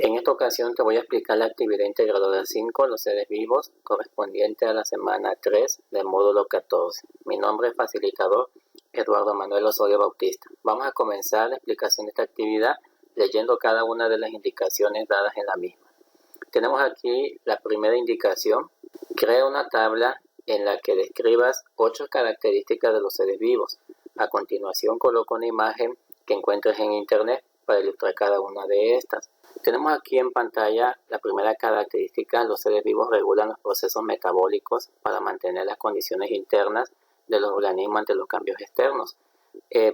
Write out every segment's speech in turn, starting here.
En esta ocasión te voy a explicar la actividad integradora 5, los seres vivos, correspondiente a la semana 3 del módulo 14. Mi nombre es facilitador Eduardo Manuel Osorio Bautista. Vamos a comenzar la explicación de esta actividad leyendo cada una de las indicaciones dadas en la misma. Tenemos aquí la primera indicación: crea una tabla en la que describas 8 características de los seres vivos. A continuación coloca una imagen que encuentres en internet para ilustrar cada una de estas. Tenemos aquí en pantalla la primera característica: los seres vivos regulan los procesos metabólicos para mantener las condiciones internas de los organismos ante los cambios externos.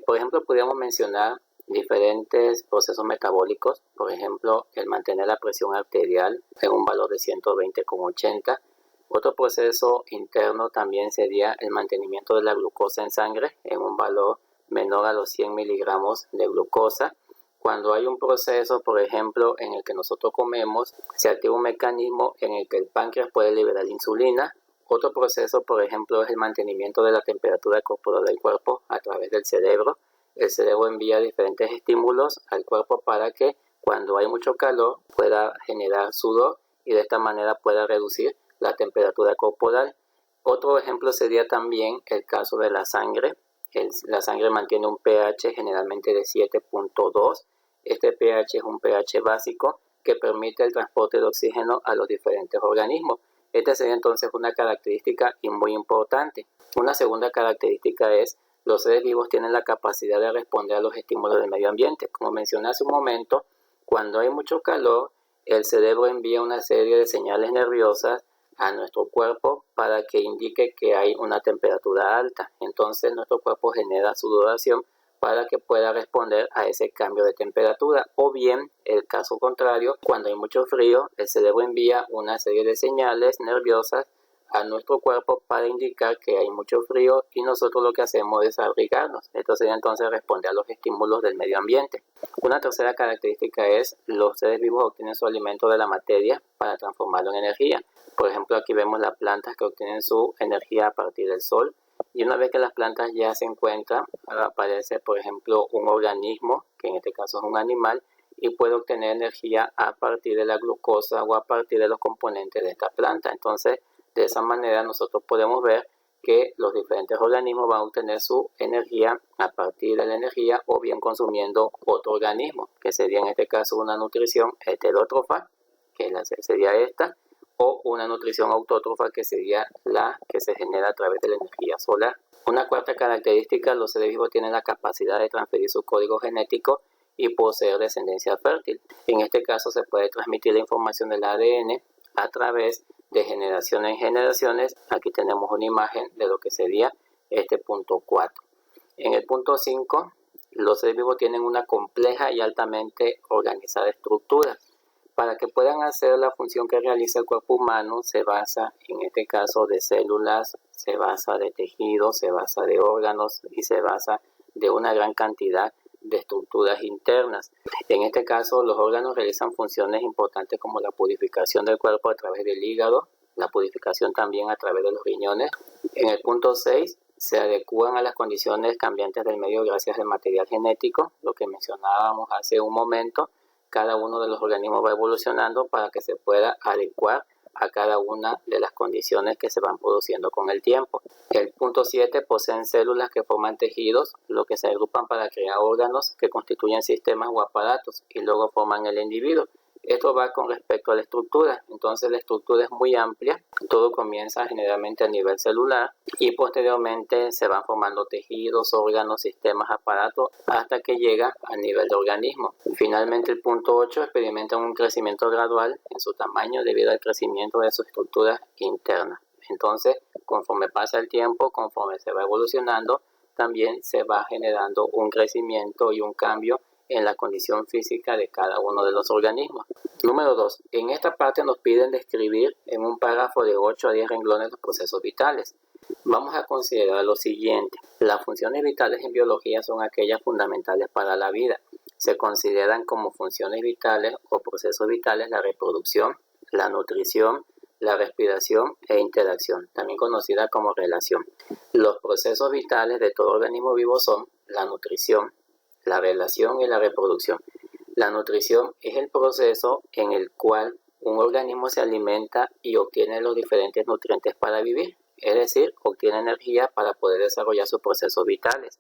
Por ejemplo, podríamos mencionar diferentes procesos metabólicos, por ejemplo, el mantener la presión arterial en un valor de 120,80. Otro proceso interno también sería el mantenimiento de la glucosa en sangre en un valor menor a los 100 miligramos de glucosa. Cuando hay un proceso, por ejemplo, en el que nosotros comemos, se activa un mecanismo en el que el páncreas puede liberar insulina. Otro proceso, por ejemplo, es el mantenimiento de la temperatura corporal del cuerpo a través del cerebro. El cerebro envía diferentes estímulos al cuerpo para que cuando hay mucho calor pueda generar sudor y de esta manera pueda reducir la temperatura corporal. Otro ejemplo sería también el caso de la sangre. La sangre mantiene un pH generalmente de 7,2. Este pH es un pH básico que permite el transporte de oxígeno a los diferentes organismos. Esta sería entonces una característica muy importante. Una segunda característica es: los seres vivos tienen la capacidad de responder a los estímulos del medio ambiente. Como mencioné hace un momento, cuando hay mucho calor, el cerebro envía una serie de señales nerviosas a nuestro cuerpo para que indique que hay una temperatura alta. Entonces nuestro cuerpo genera sudoración para que pueda responder a ese cambio de temperatura. O bien, el caso contrario, cuando hay mucho frío, el cerebro envía una serie de señales nerviosas a nuestro cuerpo para indicar que hay mucho frío y nosotros lo que hacemos es abrigarnos. Esto sería entonces responder a los estímulos del medio ambiente. Una tercera característica es: los seres vivos obtienen su alimento de la materia para transformarlo en energía. Por ejemplo, aquí vemos las plantas que obtienen su energía a partir del sol. Y una vez que las plantas ya se encuentran, aparece, por ejemplo, un organismo, que en este caso es un animal, y puede obtener energía a partir de la glucosa o a partir de los componentes de esta planta. Entonces, de esa manera nosotros podemos ver que los diferentes organismos van a obtener su energía a partir de la energía o bien consumiendo otro organismo, que sería en este caso una nutrición heterótrofa, que sería esta, o una nutrición autótrofa, que sería la que se genera a través de la energía solar. Una cuarta característica: los seres vivos tienen la capacidad de transferir su código genético y poseer descendencia fértil. En este caso se puede transmitir la información del ADN a través de generación en generaciones. Aquí tenemos una imagen de lo que sería este punto 4. En el punto 5, los seres vivos tienen una compleja y altamente organizada estructura. Para que puedan hacer la función que realiza el cuerpo humano, se basa en este caso de células, se basa de tejidos, se basa de órganos y se basa de una gran cantidad de estructuras internas. En este caso, los órganos realizan funciones importantes como la purificación del cuerpo a través del hígado, la purificación también a través de los riñones. En el punto 6, se adecúan a las condiciones cambiantes del medio gracias al material genético, lo que mencionábamos hace un momento. Cada uno de los organismos va evolucionando para que se pueda adecuar a cada una de las condiciones que se van produciendo con el tiempo. El punto 7, poseen células que forman tejidos, lo que se agrupan para crear órganos que constituyen sistemas o aparatos y luego forman el individuo. Esto va con respecto a la estructura. Entonces la estructura es muy amplia. Todo comienza generalmente a nivel celular y posteriormente se van formando tejidos, órganos, sistemas, aparatos, hasta que llega a nivel de organismo. Finalmente, el punto 8, experimentan un crecimiento gradual en su tamaño debido al crecimiento de su estructura interna. Entonces, conforme pasa el tiempo, conforme se va evolucionando, también se va generando un crecimiento y un cambio en la condición física de cada uno de los organismos. Número 2. En esta parte nos piden describir en un párrafo de 8 a 10 renglones los procesos vitales. Vamos a considerar lo siguiente. Las funciones vitales en biología son aquellas fundamentales para la vida. Se consideran como funciones vitales o procesos vitales la reproducción, la nutrición, la respiración e interacción, también conocida como relación. Los procesos vitales de todo organismo vivo son la nutrición, la relación y la reproducción. La nutrición es el proceso en el cual un organismo se alimenta y obtiene los diferentes nutrientes para vivir, es decir, obtiene energía para poder desarrollar sus procesos vitales.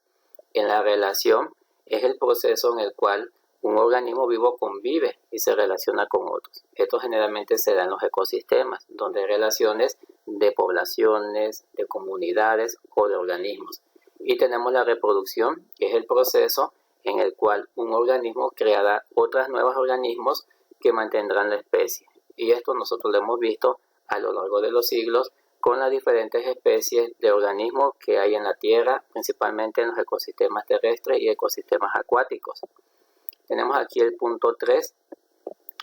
En la relación es el proceso en el cual un organismo vivo convive y se relaciona con otros. Esto generalmente se da en los ecosistemas, donde hay relaciones de poblaciones, de comunidades o de organismos. Y tenemos la reproducción, que es el proceso en el cual un organismo creará otros nuevos organismos que mantendrán la especie. Y esto nosotros lo hemos visto a lo largo de los siglos con las diferentes especies de organismos que hay en la Tierra, principalmente en los ecosistemas terrestres y ecosistemas acuáticos. Tenemos aquí el punto 3.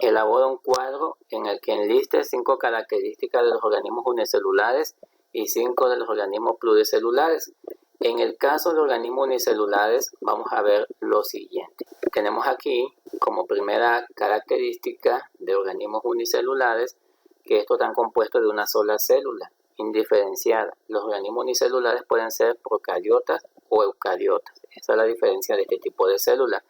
Elabora un cuadro en el que enliste 5 características de los organismos unicelulares y 5 de los organismos pluricelulares. En el caso de organismos unicelulares vamos a ver lo siguiente. Tenemos aquí como primera característica de organismos unicelulares que estos están compuestos de una sola célula, indiferenciada. Los organismos unicelulares pueden ser procariotas o eucariotas. Esa es la diferencia de este tipo de células.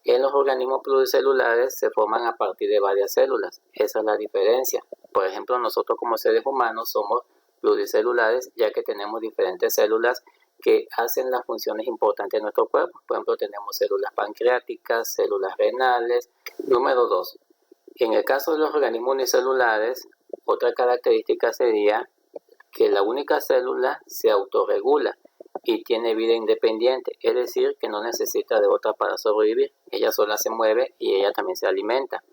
En los organismos pluricelulares se forman a partir de varias células. Esa es la diferencia. Por ejemplo, nosotros como seres humanos somos pluricelulares ya que tenemos diferentes células que hacen las funciones importantes de nuestro cuerpo. Por ejemplo, tenemos células pancreáticas, células renales. Número 2. En el caso de los organismos unicelulares, otra característica sería que la única célula se autorregula y tiene vida independiente, es decir, que no necesita de otra para sobrevivir. Ella sola se mueve y ella también se alimenta.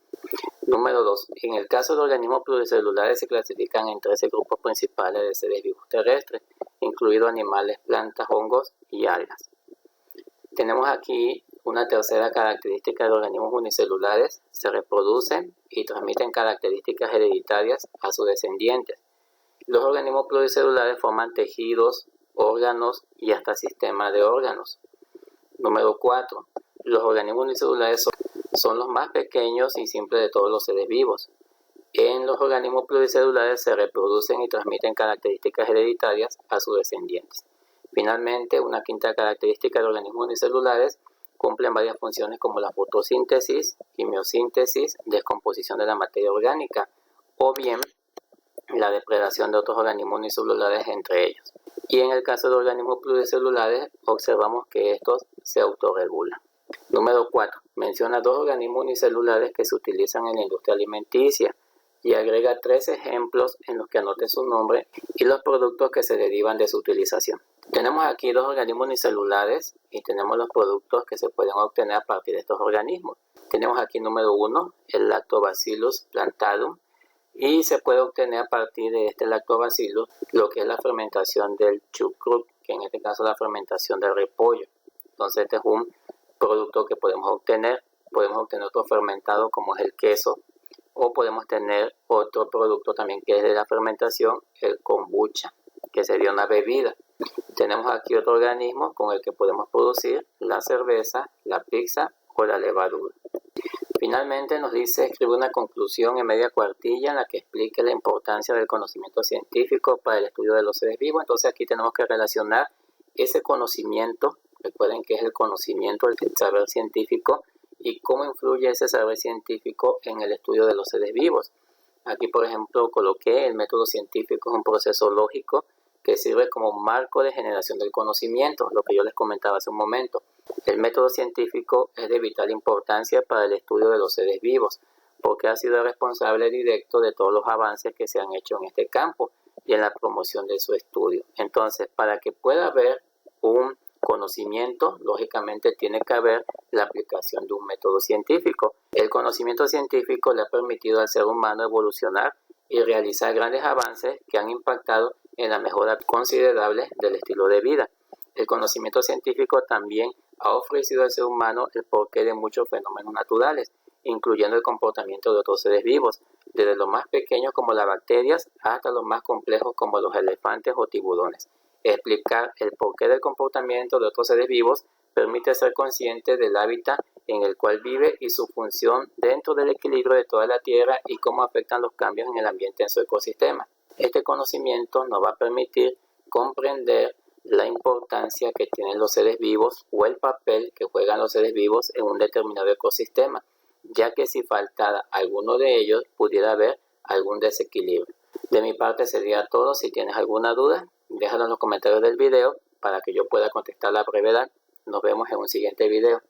Número 2. En el caso de organismos pluricelulares se clasifican en 13 grupos principales de seres vivos terrestres, incluidos animales, plantas, hongos y algas. Tenemos aquí una tercera característica de organismos unicelulares. Se reproducen y transmiten características hereditarias a sus descendientes. Los organismos pluricelulares forman tejidos, órganos y hasta sistemas de órganos. Número 4. Los organismos unicelulares son los más pequeños y simples de todos los seres vivos. En los organismos pluricelulares se reproducen y transmiten características hereditarias a sus descendientes. Finalmente, una quinta característica de los organismos unicelulares cumplen varias funciones como la fotosíntesis, quimiosíntesis, descomposición de la materia orgánica o bien la depredación de otros organismos unicelulares entre ellos. Y en el caso de organismos pluricelulares observamos que estos se autorregulan. Número 4. Menciona 2 organismos unicelulares que se utilizan en la industria alimenticia y agrega 3 ejemplos en los que anote su nombre y los productos que se derivan de su utilización. Tenemos aquí 2 organismos unicelulares y tenemos los productos que se pueden obtener a partir de estos organismos. Tenemos aquí número 1, el Lactobacillus plantarum, y se puede obtener a partir de este lactobacillus lo que es la fermentación del chucrut, que en este caso es la fermentación del repollo. Entonces este es un producto que podemos obtener otro fermentado como es el queso, o podemos tener otro producto también que es de la fermentación, el kombucha, que sería una bebida. Tenemos aquí otro organismo con el que podemos producir la cerveza, la pizza o la levadura. Finalmente nos dice, escribe una conclusión en media cuartilla en la que explique la importancia del conocimiento científico para el estudio de los seres vivos. Entonces aquí tenemos que relacionar ese conocimiento, recuerden que es el conocimiento, el saber científico, y cómo influye ese saber científico en el estudio de los seres vivos. Aquí, por ejemplo, coloqué el método científico, es un proceso lógico que sirve como marco de generación del conocimiento, lo que yo les comentaba hace un momento. El método científico es de vital importancia para el estudio de los seres vivos, porque ha sido responsable directo de todos los avances que se han hecho en este campo y en la promoción de su estudio. Entonces, para que pueda haber un conocimiento, lógicamente tiene que haber la aplicación de un método científico. El conocimiento científico le ha permitido al ser humano evolucionar y realizar grandes avances que han impactado en la mejora considerable del estilo de vida. El conocimiento científico también ha ofrecido al ser humano el porqué de muchos fenómenos naturales, incluyendo el comportamiento de otros seres vivos, desde los más pequeños como las bacterias hasta los más complejos como los elefantes o tiburones. Explicar el porqué del comportamiento de otros seres vivos permite ser consciente del hábitat en el cual vive y su función dentro del equilibrio de toda la Tierra y cómo afectan los cambios en el ambiente en su ecosistema. Este conocimiento nos va a permitir comprender la importancia que tienen los seres vivos o el papel que juegan los seres vivos en un determinado ecosistema, ya que si faltara alguno de ellos pudiera haber algún desequilibrio. De mi parte sería todo. Si tienes alguna duda, déjalo en los comentarios del video para que yo pueda contestar a la brevedad. Nos vemos en un siguiente video.